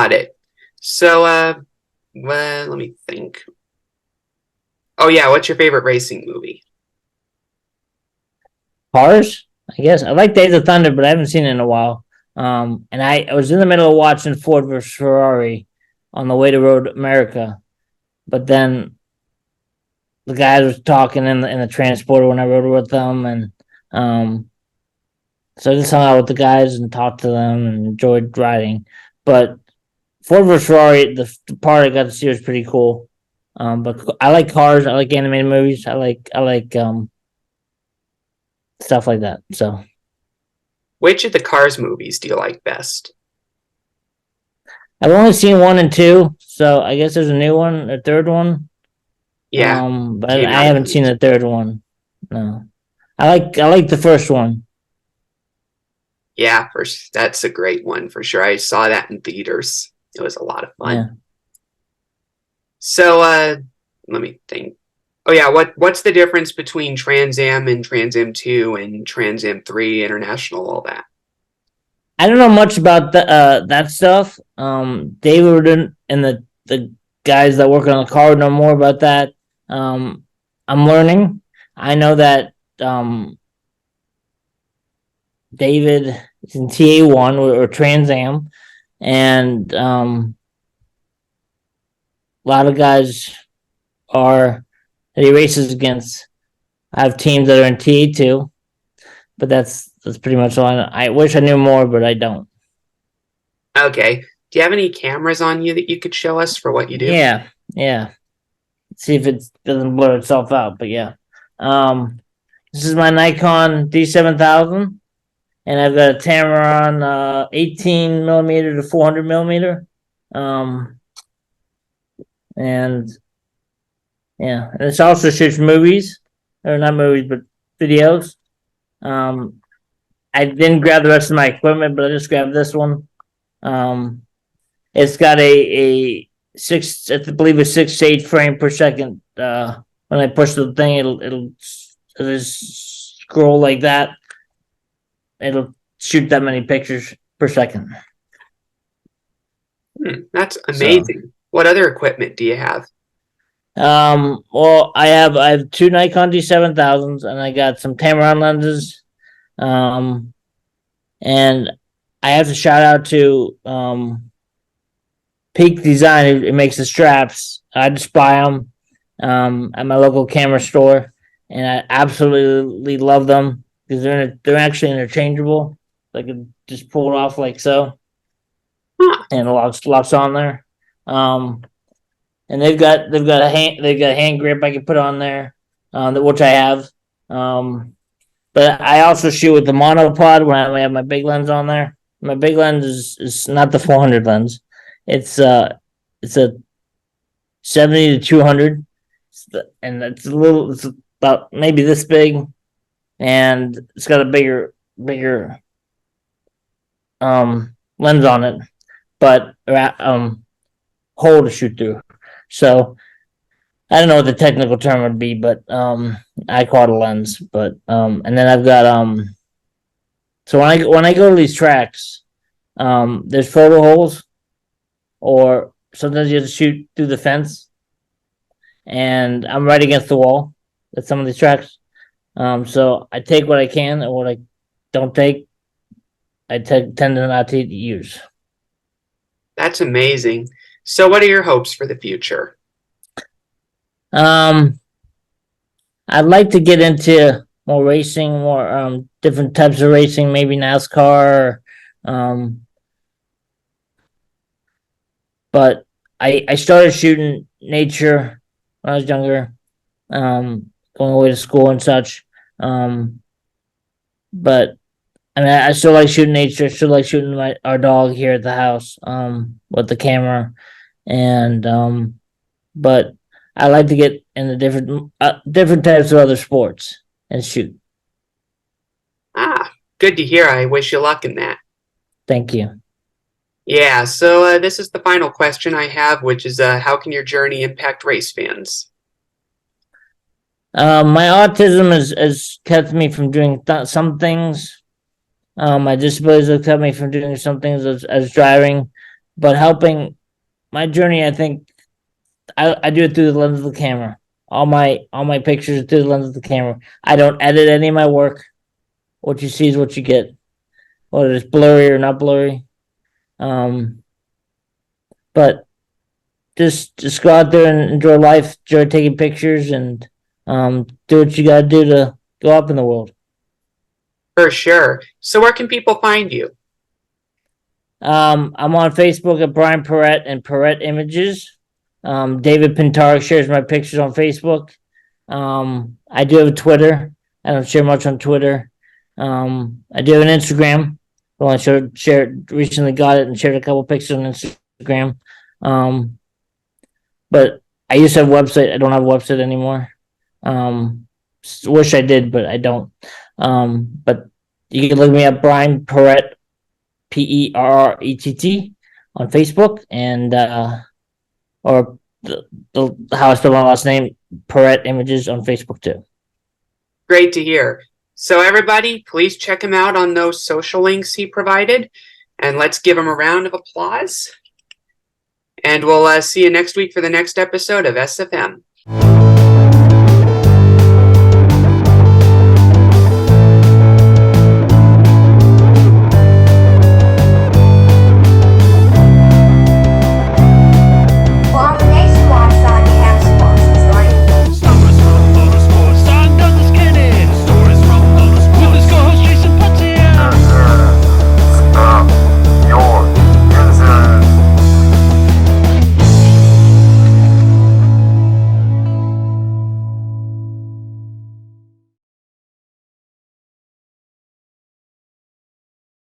got it. So, well, let me think. Oh yeah, what's your favorite racing movie? Cars, I guess. I like Days of Thunder, but I haven't seen it in a while. And I was in the middle of watching Ford versus Ferrari on the way to Road America, but then the guys was talking in the transporter when I rode with them, and um, so I just hung out with the guys and talked to them and enjoyed riding. But Ford vs Ferrari, the part I got to see was pretty cool. But I like cars. I like animated movies. I like stuff like that. So Which of the Cars movies do you like best? I've only seen one and two, so I guess there's a new one, a third one. Yeah, But came I out in haven't seen theaters. the third one. No, I like the first one. Yeah, that's a great one for sure. I saw that in theaters. It was a lot of fun. Yeah. So, let me think. Oh yeah, what's the difference between Trans Am and Trans Am 2 and Trans Am 3 International, all that? I don't know much about that stuff. David and the guys that work on the car know more about that. Um, I'm learning. I know that David is in TA1 or Trans Am, and a lot of guys are that he races against. I have teams that are in TA2, but that's pretty much all I know. I wish I knew more, but I don't. Okay. Do you have any cameras on you that you could show us for what you do? Yeah, yeah. See if it doesn't blur itself out. But yeah, um, this is my Nikon D7000, and I've got a Tamron 18 millimeter to 400 millimeter, um, and yeah, and it's also shoots movies or not movies but videos. Um, I didn't grab the rest of my equipment, but I just grabbed this one. Um, it's got a six, I believe, a 6 to 8 frame per second. When I push the thing, it'll just scroll like that. It'll shoot that many pictures per second. That's So, amazing. What other equipment do you have? well, I have two Nikon D7000s, and I got some Tamron lenses. Um, and I have to shout out to Peak Design. It makes the straps. I just buy them at my local camera store, and I absolutely love them because they're actually interchangeable. I can just pull it off like so, Huh. and it locks on there. Um, and they've got a hand grip I can put on there, which I have. Um, but I also shoot with the monopod when I have my big lens on there. My big lens is not the 400 lens. It's it's a 70 to 200, and it's about maybe this big, and it's got a bigger lens on it, but hole to shoot through. So I don't know what the technical term would be, but I call it a lens. But and then I've got so when I go to these tracks, there's photo holes, or sometimes you have to shoot through the fence, and I'm right against the wall at some of these tracks. So I take what I can, and what I don't take, tend to not to use. That's amazing. So, what are your hopes for the future? Um, I'd like to get into more racing, more different types of racing, maybe NASCAR. Um, but I started shooting nature when I was younger, going away to school and such. Um, but I mean, I still like shooting nature. I still like shooting our dog here at the house, with the camera, and but I like to get into different types of other sports and shoot. Ah, good to hear. I wish you luck in that. Thank you. Yeah, so this is the final question I have, which is how can your journey impact race fans? My autism has kept me from doing some things. My disabilities have kept me from doing some things as driving, but helping my journey, I think I do it through the lens of the camera. All my pictures through the lens of the camera. I don't edit any of my work. What you see is what you get, whether it's blurry or not blurry. Um, but just go out there and enjoy life, enjoy taking pictures, and do what you got to do to go up in the world. For sure. So where can people find you? I'm on Facebook at Brian Perrett and Perrett Images. David Pintar shares my pictures on Facebook. I do have a Twitter. I don't share much on Twitter. I do have an Instagram. Well, I shared recently got it and shared a couple pictures on Instagram. Um, but I used to have a website. I don't have a website anymore. Wish I did, but I don't. But you can look me up, Brian Perrett, Perrett, on Facebook, and or the how I spell my last name, Perrett Images on Facebook too. Great to hear. So everybody, please check him out on those social links he provided, and let's give him a round of applause. And we'll see you next week for the next episode of SFM.